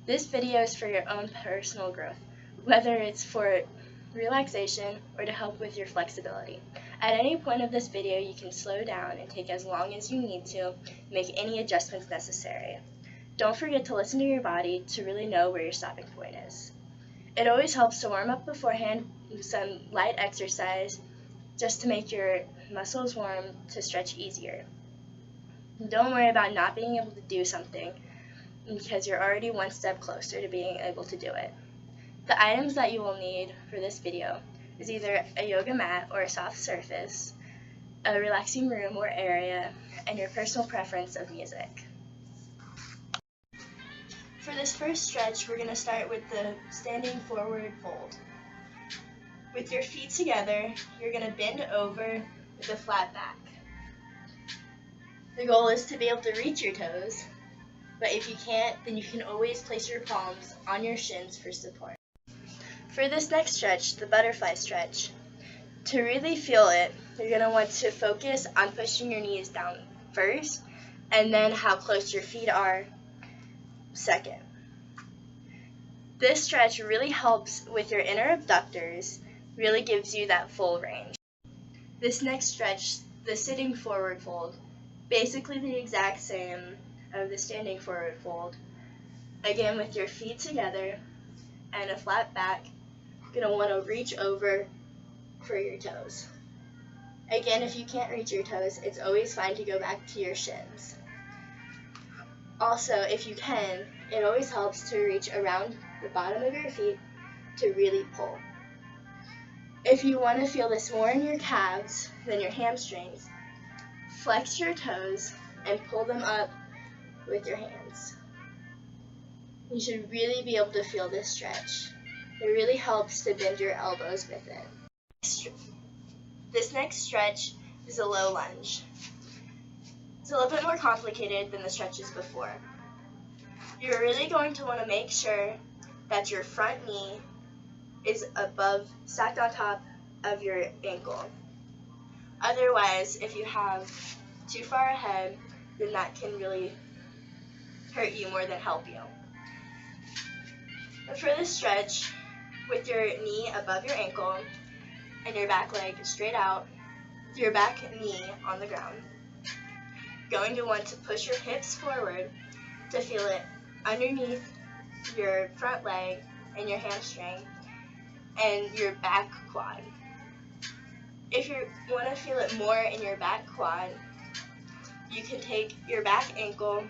This video is for your own personal growth, whether it's for relaxation or to help with your flexibility. At any point of this video, you can slow down and take as long as you need to make any adjustments necessary. Don't forget to listen to your body to really know where your stopping point is. It always helps to warm up beforehand with some light exercise just to make your muscles warm to stretch easier. Don't worry about not being able to do something because you're already one step closer to being able to do it. The items that you will need for this video is either a yoga mat or a soft surface, a relaxing room or area, and your personal preference of music. For this first stretch, we're going to start with the standing forward fold. With your feet together, you're going to bend over with a flat back. The goal is to be able to reach your toes, but if you can't, then you can always place your palms on your shins for support. For this next stretch, the butterfly stretch, to really feel it, you're going to want to focus on pushing your knees down first, and then how close your feet are second. This stretch really helps with your inner abductors, really gives you that full range. This next stretch, the sitting forward fold, basically the exact same of the standing forward fold. Again, with your feet together and a flat back, you're going to want to reach over for your toes. Again, if you can't reach your toes, it's always fine to go back to your shins. Also, if you can, it always helps to reach around the bottom of your feet to really pull. If you want to feel this more in your calves than your hamstrings, flex your toes and pull them up with your hands. You should really be able to feel this stretch. It really helps to bend your elbows with it. This next stretch is a low lunge. It's a little bit more complicated than the stretches before. You're really going to want to make sure that your front knee is stacked on top of your ankle. Otherwise, if you have too far ahead, then that can really hurt you more than help you. But for this stretch, with your knee above your ankle and your back leg straight out, your back knee on the ground, you're going to want to push your hips forward to feel it underneath your front leg and your hamstring and your back quad. If you want to feel it more in your back quad, you can take your back ankle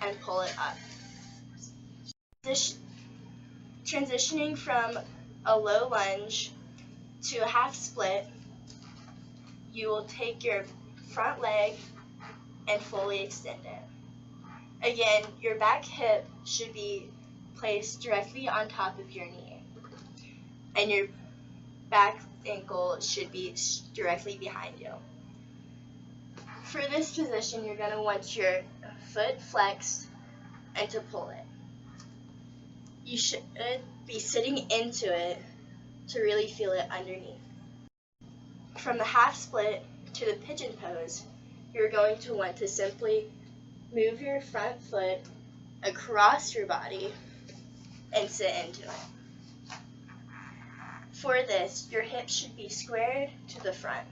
and pull it up. Transitioning from a low lunge to a half split, you will take your front leg and fully extend it. Again, your back hip should be placed directly on top of your knee, and your back ankle should be directly behind you. For this position, you're going to want your foot flexed and to pull it. You should be sitting into it to really feel it underneath. From the half split to the pigeon pose, you're going to want to simply move your front foot across your body and sit into it. For this, your hips should be squared to the front.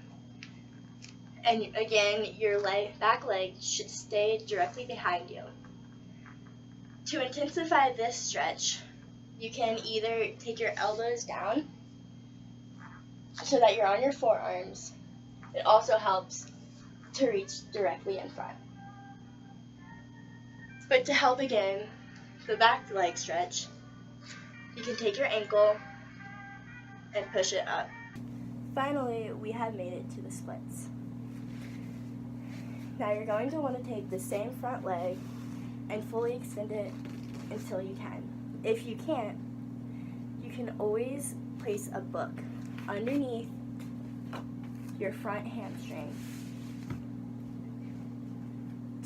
And again, your back leg should stay directly behind you. To intensify this stretch, you can either take your elbows down so that you're on your forearms. It also helps to reach directly in front. But to help again, the back leg stretch, you can take your ankle and push it up. Finally, we have made it to the splits. Now you're going to want to take the same front leg and fully extend it until you can. If you can't, you can always place a book underneath your front hamstring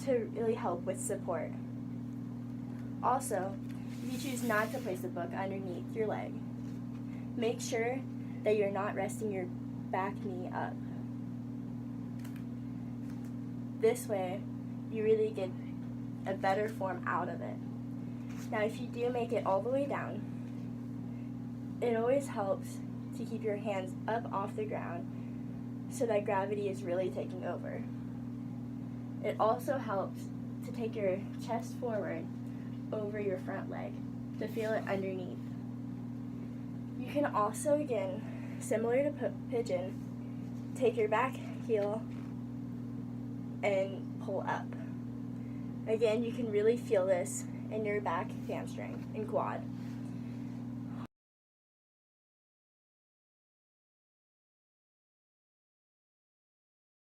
to really help with support. Also, if you choose not to place a book underneath your leg, make sure that you're not resting your back knee up. This way, you really get a better form out of it. Now if you do make it all the way down, it always helps to keep your hands up off the ground so that gravity is really taking over. It also helps to take your chest forward over your front leg to feel it underneath. You can also, again, similar to pigeon, take your back heel and pull up. Again, you can really feel this in your back hamstring and quad.